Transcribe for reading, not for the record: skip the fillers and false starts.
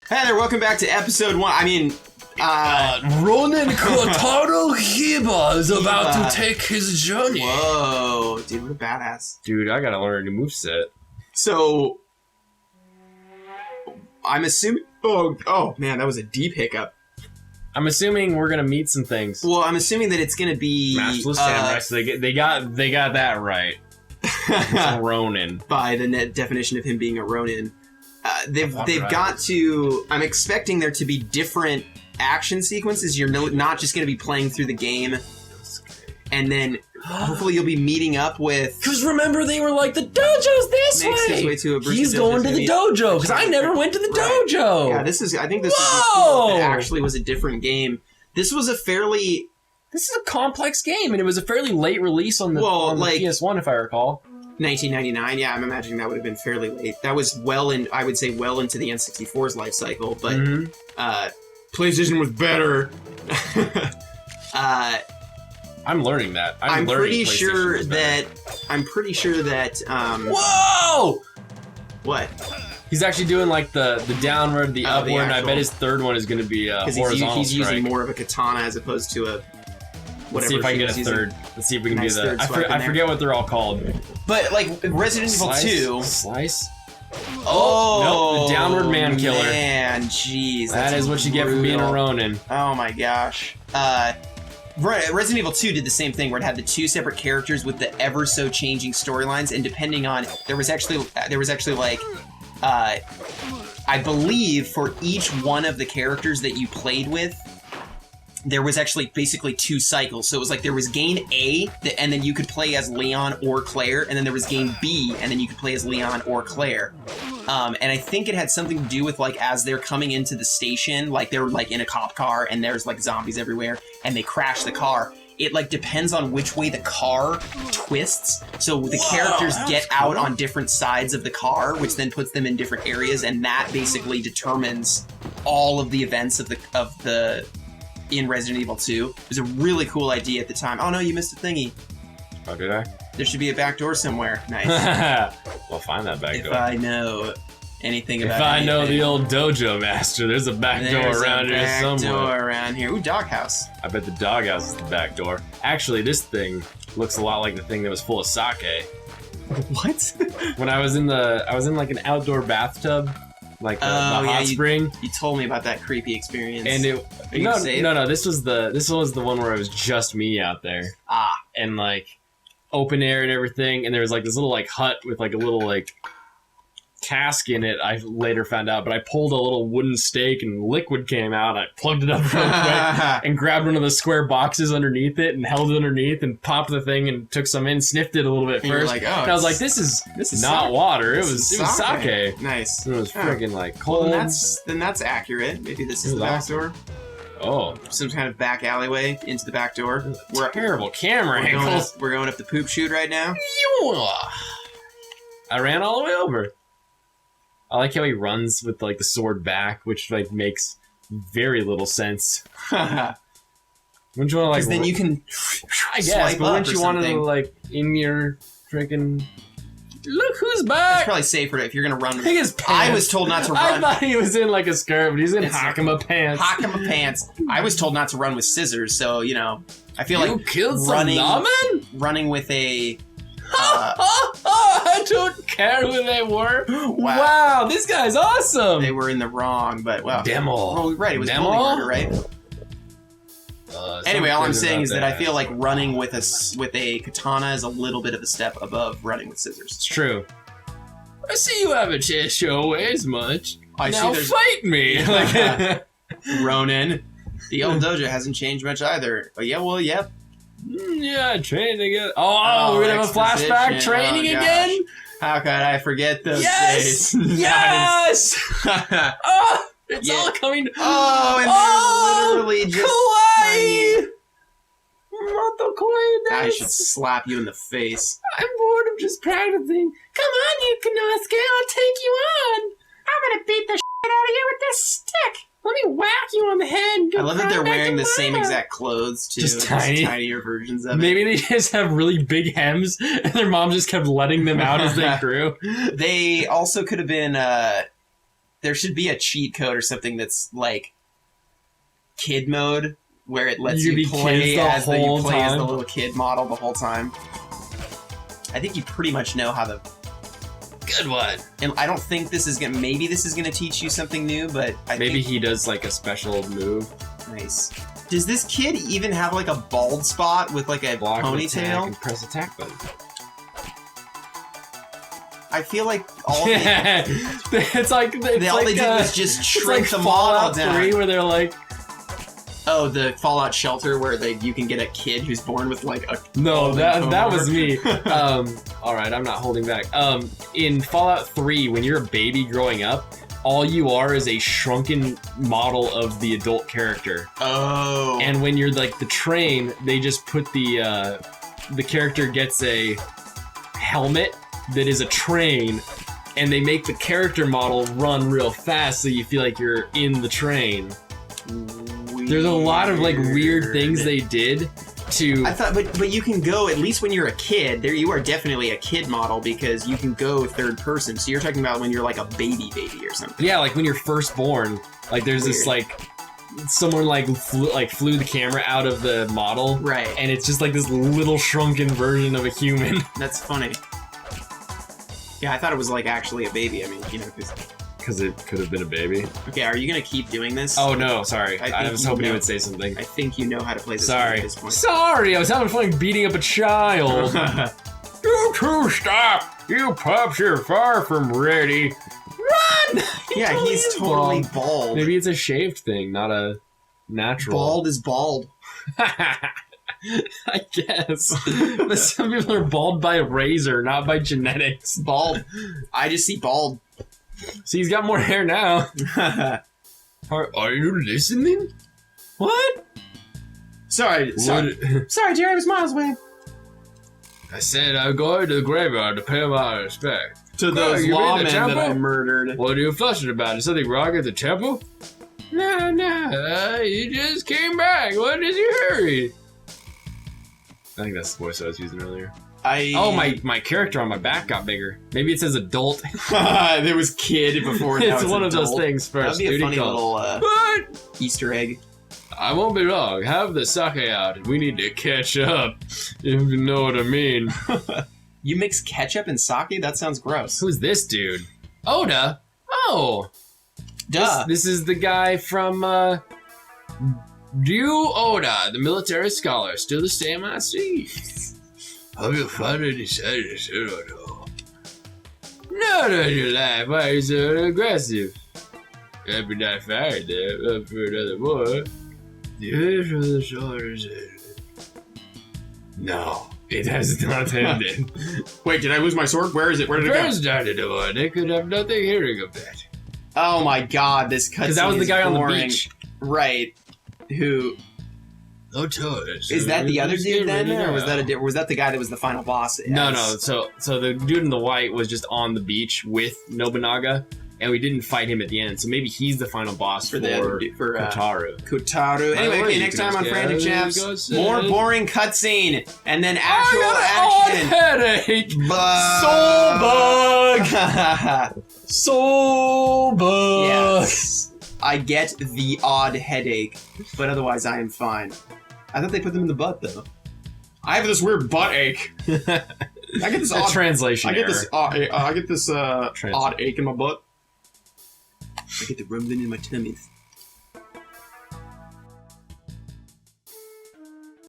Hey there, welcome back to episode 1. Ronin Kotaro Hiba is about to take his journey. Whoa, dude, what a badass. Dude, I gotta learn a new moveset. So, I'm assuming... Oh man, that was a deep hiccup. I'm assuming we're gonna meet some things. Well, I'm assuming that it's gonna be... Matchless Samurai, so they got that right. It's Ronin. By the net definition of him being a Ronin. They've got to... I'm expecting there to be different action sequences. You're not just going to be playing through the game, and then hopefully you'll be meeting up with... Because remember, they were like, the dojo's this way! He's going to the dojo, because I never went to the dojo! Yeah, I think this actually was a different game. This was a fairly... This is a complex game, and it was a fairly late release on the PS1, if I recall. 1999, yeah, I'm imagining that would have been fairly late. That was I would say well into the N64's life cycle, but PlayStation was better. I'm learning that. I'm pretty sure that Whoa! What? He's actually doing like the downward, the upward, and I bet his third one is going to be horizontal he's strike. using more of a katana as opposed to a whatever. Let's see if I can get a third. Let's see if we can do that. I forget what they're all called. But like Resident Evil 2... Slice? Oh! Nope, the downward man killer. Man, jeez. That is what you get for being a Ronin. Oh my gosh. Resident Evil 2 did the same thing where it had the two separate characters with the ever so changing storylines, and depending on... There was actually like... I believe for each one of the characters that you played with, there was actually basically two cycles. So it was like there was game A, and then you could play as Leon or Claire, and then there was game B, and then you could play as Leon or Claire. And I think it had something to do with like as they're coming into the station, like they're like in a cop car, and there's like zombies everywhere, and they crash the car. It like depends on which way the car twists. So the characters get out on different sides of the car, which then puts them in different areas, and that basically determines all of the events of the in Resident Evil 2. It was a really cool idea at the time. Oh no, you missed a thingy. Oh, did I? There should be a back door somewhere. Nice. We'll find that back door. If I know anything about If I know the old dojo master, there's a back door around here somewhere. There's a back door around here. Ooh, doghouse. I bet the doghouse is the back door. Actually, this thing looks a lot like the thing that was full of sake. What? When I was in like an outdoor bathtub, like the hot spring. You told me about that creepy experience. And no, this was the one where it was just me out there. And like open air and everything, and there was like this little like hut with like a little like cask in it. I later found out, but I pulled a little wooden stake and liquid came out. I plugged it up real quick and grabbed one of the square boxes underneath it and held it underneath and popped the thing and took some in, sniffed it a little bit first. Like, and I was like, this is not water. It was sake. Nice. And it was freaking like cold. Well, then that's accurate. Maybe this is the back door. Oh, some kind of back alleyway into the back door. We're terrible camera angles. We're going up the poop chute right now. I ran all the way over. I like how he runs with like the sword back, which like makes very little sense. Wouldn't you want to like? Then you can. I guess, but wouldn't you want to like in your freaking? Look who's back! It's probably safer if you're gonna run. With his pants. I was told not to run. I thought he was in like a skirt, but he's in Hakama pants. Hakama pants. I was told not to run with scissors, so you know. I feel you like killed some running with a. I don't care who they were. Wow, this guy's awesome. They were in the wrong, but well. Demo. Oh, right, it was bully murder, right? Anyway, all I'm saying is that I feel like running with a katana is a little bit of a step above running with scissors. It's true. I see you haven't changed your ways much. Now fight me. Ronin. The old dojo hasn't changed much either. But yeah, well, yep. Yeah, training again. Oh, we're gonna have a flashback training again? How could I forget those days? Yes! It's all coming. Oh, and they're literally just kawaii! Not the kawaii. I should slap you in the face. I'm bored of just practicing. Come on, you Kanosuke, I'll take you on. I'm gonna beat the shit out of you with this stick. Let me whack you on the head. I love that they're wearing the same exact clothes, too. Just tinier versions of it. Maybe they just have really big hems, and their mom just kept letting them out as they grew. They also could have been, there should be a cheat code or something that's like kid mode where it lets you play as the little kid model the whole time. I think you pretty much know how the Good one. And I don't think this is gonna. Maybe this is gonna teach you something new, but maybe he does like a special move. Nice. Does this kid even have like a bald spot with like a Block ponytail? And press attack button. I feel like all it's like all they did was just shrink the model Fallout down. 3 where they're like, oh, the Fallout shelter where you can get a kid who's born with like a no, that was me. All right, I'm not holding back. In Fallout 3, when you're a baby growing up, all you are is a shrunken model of the adult character. Oh. And when you're like the train, they just put the character gets a helmet that is a train, and they make the character model run real fast so you feel like you're in the train. Weird. There's a lot of like weird things they did to... I thought, but you can go, at least when you're a kid, there you are definitely a kid model because you can go third person. So you're talking about when you're like a baby or something. Yeah, like when you're first born, like there's Weird. this like... Someone flew the camera out of the model. Right. And it's just like this little shrunken version of a human. That's funny. Yeah, I thought it was like actually a baby. I mean, you know, because it could have been a baby. Okay, are you gonna keep doing this? Oh no, sorry. I was hoping you would say something. I think you know how to play this game at this point. Sorry, I was having fun beating up a child. You two stop! You pups are far from ready. Run! Yeah, he's totally bald. Maybe it's a shaved thing, not a natural. Bald is bald. I guess. But some people are bald by a razor, not by genetics. Bald. I just see bald. See, he's got more hair now. Are you listening? What? Sorry, Jerry, I was miles away. I said I'm going to the graveyard to pay my respect. To those lawmen that I murdered. What are you fussing about? Is something wrong at the temple? No, you just came back. What is your hurry? I think that's the voice I was using earlier. Oh, my character on my back got bigger. Maybe it says adult. There was kid before. Now it's one of those things first. That'd be a funny little Easter egg. I won't be wrong. Have the sake out. We need to catch up. If you know what I mean. You mix ketchup and sake? That sounds gross. Who's this dude? Oda? Oh. Duh. This is the guy from, Ryu Oda, the military scholar. Still the same I see. Have you finally decided to settle at all? Not on your life. Why are you so aggressive? Happy not fired there, up for another war. The earth from the shoulders ended. No, it has not ended. Wait, did I lose my sword? Where is it? Where did it go? First started the war. They could have nothing hearing of that. Oh my god, this cutscene is that was the guy boring. on the beach. Right. Who... No choice. Is that the other dude then, or was that the guy that was the final boss? No. So the dude in the white was just on the beach with Nobunaga, and we didn't fight him at the end. So maybe he's the final boss for Kotaro. Kotaro. Anyway, okay, next time on Frantic Chaps, more boring cutscene, and then actual action. Headache. Bug. Soul bug. Soul bug. Yes. I get the odd headache, but otherwise I am fine. I thought they put them in the butt, though. I have this weird butt ache. I get this odd translation error. I get this odd ache in my butt. I get the rumbling in my tummy.